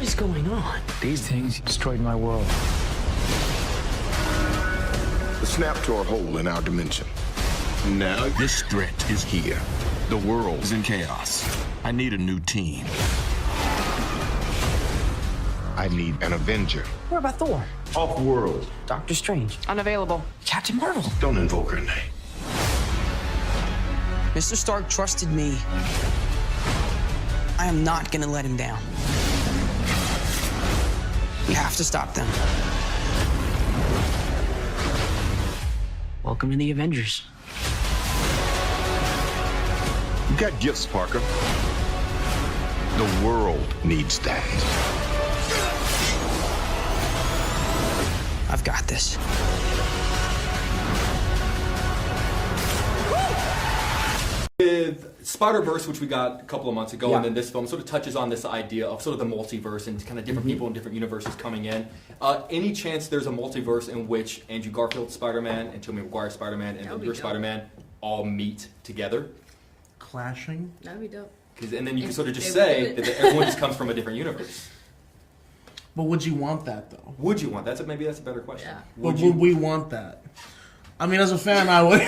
What is going on? These things destroyed my world. The snap tore a hole in our dimension. Now this threat is here. The world is in chaos. I need a new team. I need an Avenger. What about Thor? Off-world. Doctor Strange? Unavailable. Captain Marvel? Don't invoke her name. Mr. Stark trusted me. I am not gonna let him down. We have to stop them. Welcome to the Avengers. You got gifts, Parker. The world needs that. I've got this. With Spider-Verse, which we got a couple of months ago, and then this film sort of touches on this idea of sort of the multiverse and kind of different people in different universes coming in. Any chance there's a multiverse in which Andrew Garfield's Spider-Man and Tobey Maguire's Spider-Man and your Spider-Man all meet together? Clashing? That'd be dope. And then you can sort of just say that everyone just comes from a different universe. But would you want that, though? Would you want that? Maybe that's a better question. Yeah. Would we want that? I mean, as a fan, I would.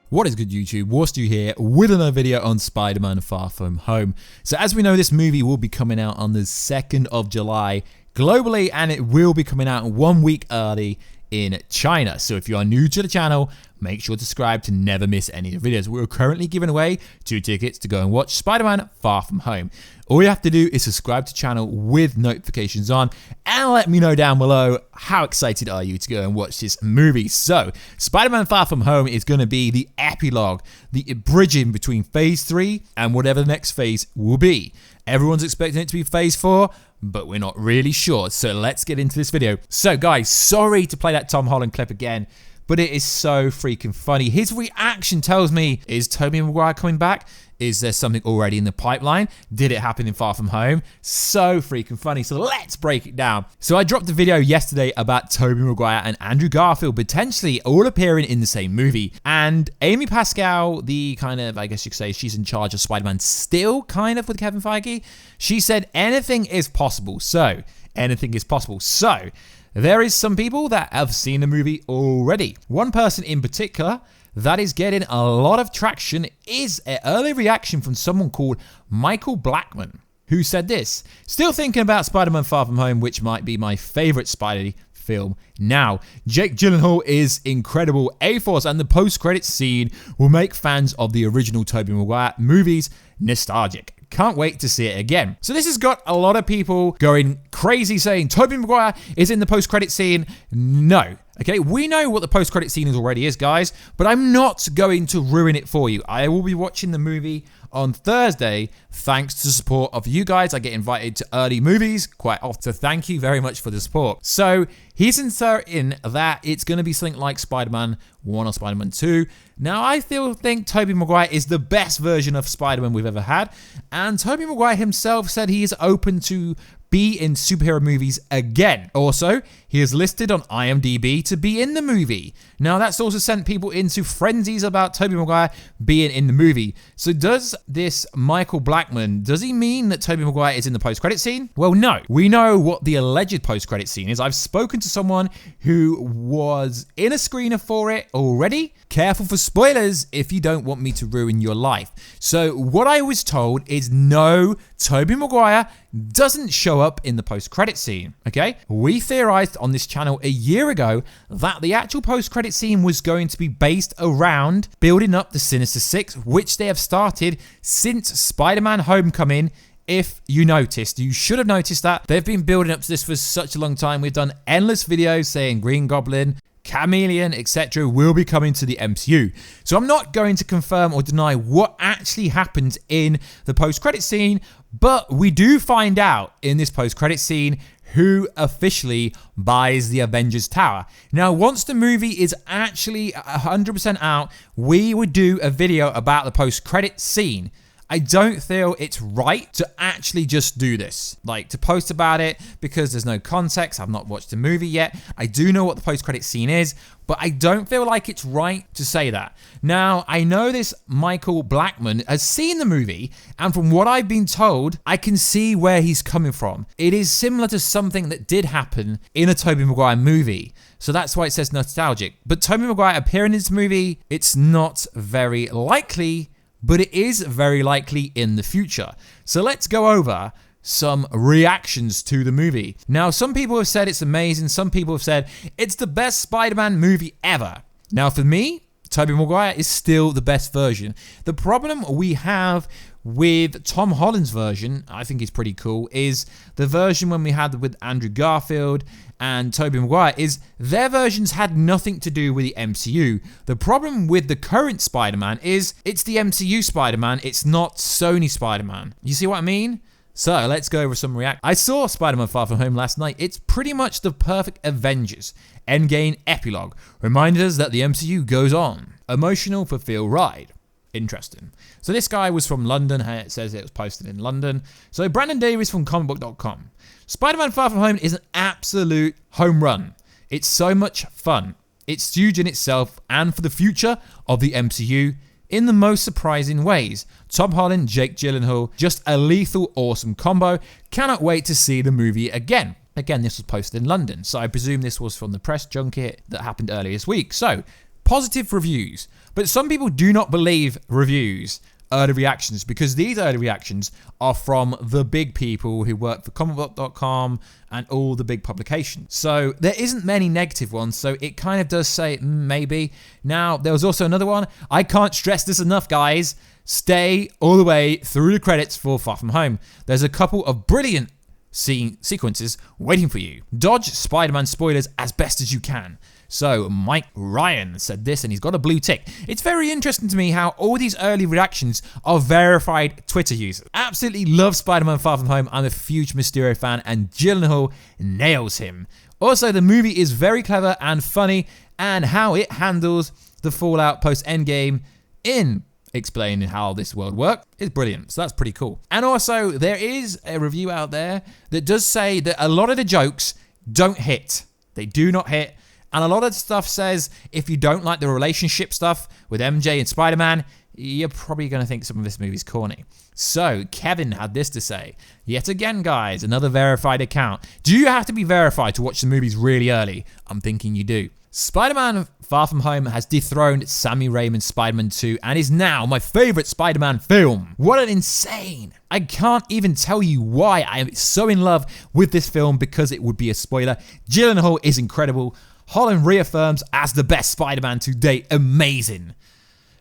What is good, YouTube? Warstu here with another video on Spider-Man Far From Home. So as we know, this movie will be coming out on the 2nd of July globally, and it will be coming out 1 week early in China. So if you are new to the channel, make sure to subscribe to never miss any of the videos. We're currently giving away 2 tickets to go and watch Spider-Man Far From Home. All you have to do is subscribe to the channel with notifications on and let me know down below how excited are you to go and watch this movie. So Spider-Man Far From Home is going to be the epilogue, the bridging between phase 3 and whatever the next phase will be. Everyone's expecting it to be phase 4, but we're not really sure. So let's get into this video. So guys, sorry to play that Tom Holland clip again, but it is so freaking funny. His reaction tells me, is Tobey Maguire coming back? Is there something already in the pipeline? Did it happen in Far From Home? So freaking funny. So let's break it down. So I dropped a video yesterday about Tobey Maguire and Andrew Garfield potentially all appearing in the same movie. And Amy Pascal, the kind of, I guess you could say, she's in charge of Spider-Man still, kind of, with Kevin Feige. She said anything is possible. So anything is possible. So there is some people that have seen the movie already. One person in particular that is getting a lot of traction is an early reaction from someone called Michael Blackman, who said this: still thinking about Spider-Man Far From Home, which might be my favorite Spidey film now. Jake Gyllenhaal is incredible A-Force, and the post-credits scene will make fans of the original Tobey Maguire movies nostalgic. Can't wait to see it again. So this has got a lot of people going crazy saying Tobey Maguire is in the post-credit scene. No. Okay, we know what the post-credit scene already is, guys, but I'm not going to ruin it for you. I will be watching the movie on Thursday thanks to the support of you guys. I get invited to early movies quite often, so thank you very much for the support. So he's inserting that it's going to be something like Spider-Man 1 or Spider-Man 2. Now, I still think Tobey Maguire is the best version of Spider-Man we've ever had, and Tobey Maguire himself said he is open to be in superhero movies again. Also, he is listed on IMDb to be in the movie. Now, that's also sent people into frenzies about Tobey Maguire being in the movie. So does this Michael Blackman, does he mean that Tobey Maguire is in the post-credit scene? Well, no. We know what the alleged post-credit scene is. I've spoken to someone who was in a screener for it already. Careful for spoilers if you don't want me to ruin your life. So what I was told is no, Tobey Maguire doesn't show up in the post-credit scene, okay? We theorized on this channel a year ago that the actual post-credit scene was going to be based around building up the Sinister Six, which they have started since Spider-Man Homecoming. If you noticed, you should have noticed that they've been building up to this for such a long time. We've done endless videos saying Green Goblin, Chameleon, etc. will be coming to the MCU. So I'm not going to confirm or deny what actually happened in the post-credit scene, but we do find out in this post-credit scene who officially buys the Avengers Tower. Now, once the movie is actually 100% out, we would do a video about the post-credit scene. I don't feel it's right to actually just do this. Like, to post about it because there's no context. I've not watched the movie yet. I do know what the post-credit scene is, but I don't feel like it's right to say that. Now, I know this Michael Blackman has seen the movie, and from what I've been told, I can see where he's coming from. It is similar to something that did happen in a Tobey Maguire movie. So that's why it says nostalgic. But Tobey Maguire appearing in this movie, it's not very likely, but it is very likely in the future. So let's go over some reactions to the movie. Now, some people have said it's amazing. Some people have said it's the best Spider-Man movie ever. Now, for me, Tobey Maguire is still the best version. The problem we have with Tom Holland's version, I think is pretty cool, is the version when we had with Andrew Garfield and Tobey Maguire is their versions had nothing to do with the MCU. The problem with the current Spider-Man is it's the MCU Spider-Man, it's not Sony Spider-Man. You see what I mean? So let's go over some react. I saw Spider-Man Far From Home last night. It's pretty much the perfect Avengers EndGame epilogue. Reminded us that the MCU goes on. Emotional for Phil ride. Interesting. So this guy was from London. It says it was posted in London. So Brandon Davies from comicbook.com. Spider-Man Far From Home is an absolute home run. It's so much fun. It's huge in itself and for the future of the MCU in the most surprising ways. Tom Holland, Jake Gyllenhaal, just a lethal awesome combo. Cannot wait to see the movie again. Again, this was posted in London, so I presume this was from the press junket that happened earlier this week. So, positive reviews. But some people do not believe reviews, early reactions, because these early reactions are from the big people who work for comicbook.com and all the big publications. So there isn't many negative ones, so it kind of does say maybe. Now, there was also another one. I can't stress this enough, guys. Stay all the way through the credits for Far From Home. There's a couple of brilliant sequences waiting for you. Dodge Spider-Man spoilers as best as you can. So Mike Ryan said this, and he's got a blue tick. It's very interesting to me how all these early reactions are verified Twitter users. Absolutely love Spider-Man Far From Home. I'm a huge Mysterio fan, and Gyllenhaal nails him. Also, the movie is very clever and funny, and how it handles the fallout post-Endgame in explaining how this world works is brilliant. So that's pretty cool. And also, there is a review out there that does say that a lot of the jokes don't hit. They do not hit. And a lot of stuff says if you don't like the relationship stuff with MJ and Spider-Man, you're probably going to think some of this movie's corny. So Kevin had this to say. Yet again, guys, another verified account. Do you have to be verified to watch the movies really early? I'm thinking you do. Spider-Man Far From Home has dethroned Sammy Raimi's Spider-Man 2 and is now my favorite Spider-Man film. What an insane. I can't even tell you why I am so in love with this film because it would be a spoiler. Gyllenhaal is incredible. Holland reaffirms as the best Spider-Man to date. Amazing.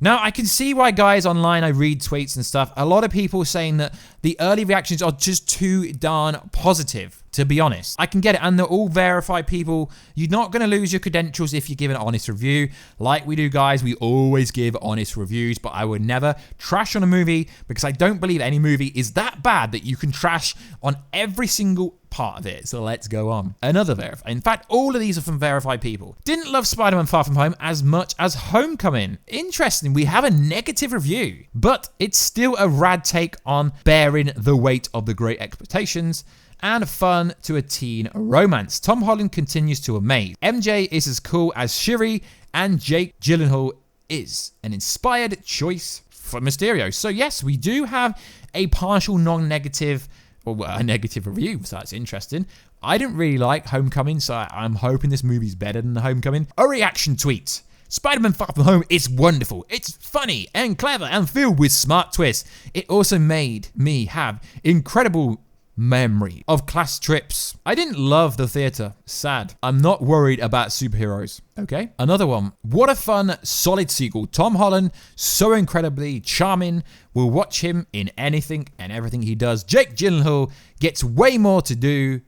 Now, I can see why guys online, I read tweets and stuff, a lot of people saying that the early reactions are just too darn positive, to be honest. I can get it, and they're all verified people. You're not going to lose your credentials if you give an honest review. Like we do, guys, we always give honest reviews, but I would never trash on a movie because I don't believe any movie is that bad that you can trash on every single part of it. So let's go on. Another verify. In fact, all of these are from verified people. Didn't love Spider-Man Far From Home as much as Homecoming. Interesting, we have a negative review, but it's still a rad take on bearing the weight of the great expectations and fun to a teen romance. Tom Holland continues to amaze. MJ is as cool as Shuri, and Jake Gyllenhaal is an inspired choice for Mysterio. So yes, we do have a partial non-negative, or a negative review, so that's interesting. I didn't really like Homecoming, so I'm hoping this movie's better than the Homecoming. A reaction tweet. Spider-Man Far From Home is wonderful. It's funny and clever and filled with smart twists. It also made me have incredible memory of class trips. I didn't love the theater. Sad. I'm not worried about superheroes. Okay. Another one. What a fun, solid sequel. Tom Holland, so incredibly charming. We'll watch him in anything and everything he does. Jake Gyllenhaal gets way more to do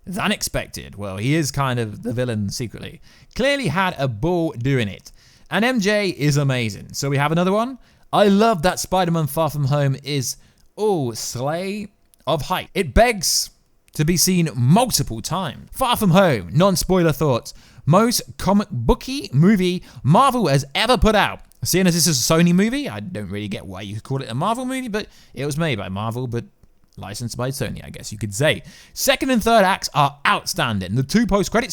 than expected. Well, he is kind of the villain secretly. Clearly had a ball doing it. And MJ is amazing. So we have another one. I love that Spider-Man Far From Home is slay of height. It begs to be seen multiple times. Far From Home, non-spoiler thoughts. Most comic booky movie Marvel has ever put out. Seeing as this is a Sony movie, I don't really get why you could call it a Marvel movie, but it was made by Marvel, but licensed by Sony, I guess you could say. Second and third acts are outstanding. The 2 post-credit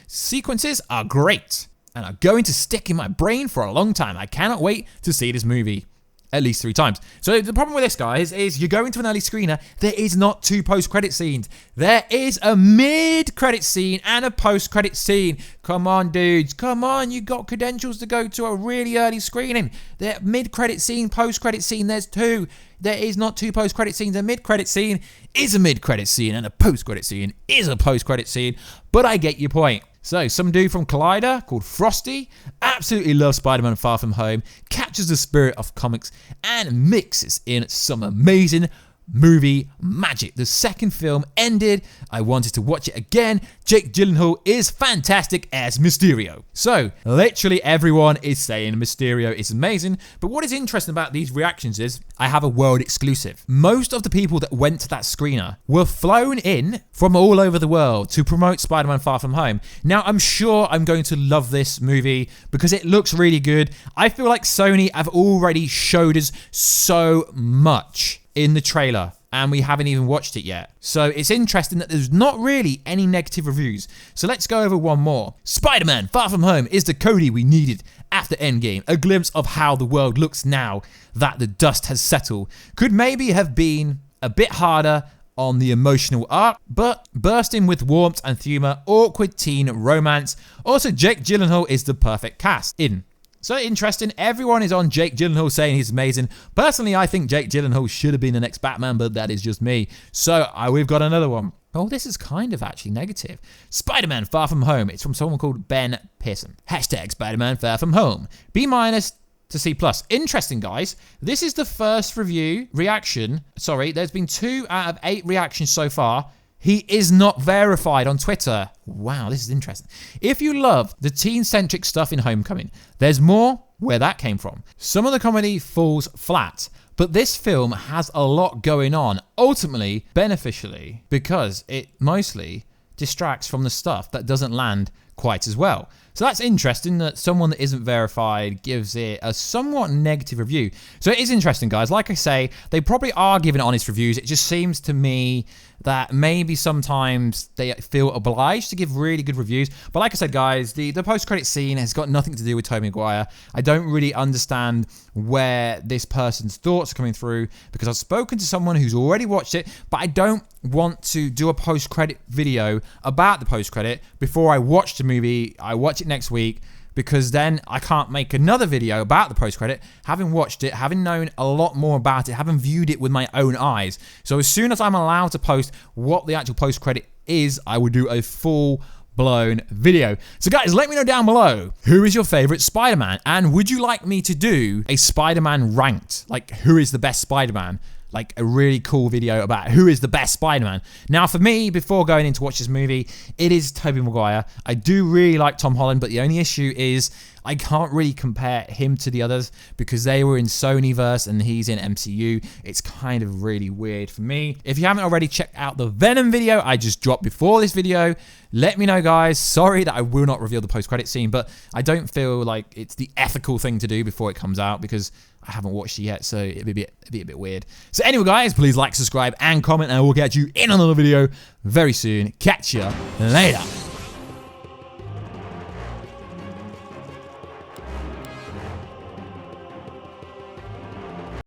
sequences are great and are going to stick in my brain for a long time. I cannot wait to see this movie at least 3 times. So the problem with this, guys, is you go into an early screener, there is not 2 post-credit scenes. There is a mid-credit scene and a post-credit scene. Come on, dudes. Come on. You got credentials to go to a really early screening. The mid-credit scene, post-credit scene, there's 2. There is not 2 post-credit scenes. A mid-credit scene is a mid-credit scene and a post-credit scene is a post-credit scene. But I get your point. So, some dude from Collider called Frosty absolutely loves Spider-Man Far From Home, captures the spirit of comics, and mixes in some amazing movie magic. The second film ended. I wanted to watch it again. Jake Gyllenhaal is fantastic as Mysterio. So, literally everyone is saying Mysterio is amazing. But what is interesting about these reactions is I have a world exclusive. Most of the people that went to that screener were flown in from all over the world to promote Spider-Man Far From Home. Now, I'm sure I'm going to love this movie because it looks really good. I feel like Sony have already showed us so much in the trailer and we haven't even watched it yet. So it's interesting that there's not really any negative reviews. So let's go over one more. Spider-Man Far From Home is the Cody we needed after EndGame. A glimpse of how the world looks now that the dust has settled. Could maybe have been a bit harder on the emotional arc, but bursting with warmth and humor, awkward teen romance. Also, Jake Gyllenhaal is the perfect cast in. So interesting, everyone is on Jake Gyllenhaal saying he's amazing. Personally, I think Jake Gyllenhaal should have been the next Batman, but that is just me. So we've got another one. Oh, this is kind of actually negative. Spider-Man Far From Home. It's from someone called Ben Pearson. Hashtag Spider-Man Far From Home. B- to C+. Interesting, guys. This is the first reaction. Sorry, there's been 2 out of 8 reactions so far. He is not verified on Twitter. Wow, this is interesting. If you love the teen-centric stuff in Homecoming, there's more where that came from. Some of the comedy falls flat, but this film has a lot going on, ultimately beneficially, because it mostly distracts from the stuff that doesn't land quite as well. So that's interesting that someone that isn't verified gives it a somewhat negative review. So it is interesting, guys. Like I say, they probably are giving honest reviews. It just seems to me that maybe sometimes they feel obliged to give really good reviews. But like I said, guys, the post-credit scene has got nothing to do with Tobey Maguire. I don't really understand where this person's thoughts are coming through because I've spoken to someone who's already watched it, but I don't want to do a post-credit video about the post-credit before I watch the movie. I watch it next week because then I can't make another video about the post-credit, having watched it, having known a lot more about it, having viewed it with my own eyes. So as soon as I'm allowed to post what the actual post-credit is, I will do a full-blown video. So guys, let me know down below, who is your favorite Spider-Man? And would you like me to do a Spider-Man ranked? Like, who is the best Spider-Man? Like a really cool video about who is the best Spider-Man. Now for me, before going in to watch this movie, it is Tobey Maguire. I do really like Tom Holland, but the only issue is I can't really compare him to the others because they were in Sonyverse and he's in MCU. It's kind of really weird for me. If you haven't already checked out the Venom video I just dropped before this video, let me know, guys. Sorry that I will not reveal the post-credit scene, but I don't feel like it's the ethical thing to do before it comes out because I haven't watched it yet, so it'd be a bit weird. So anyway, guys, please like, subscribe, and comment, and I will catch you in another video very soon. Catch ya later.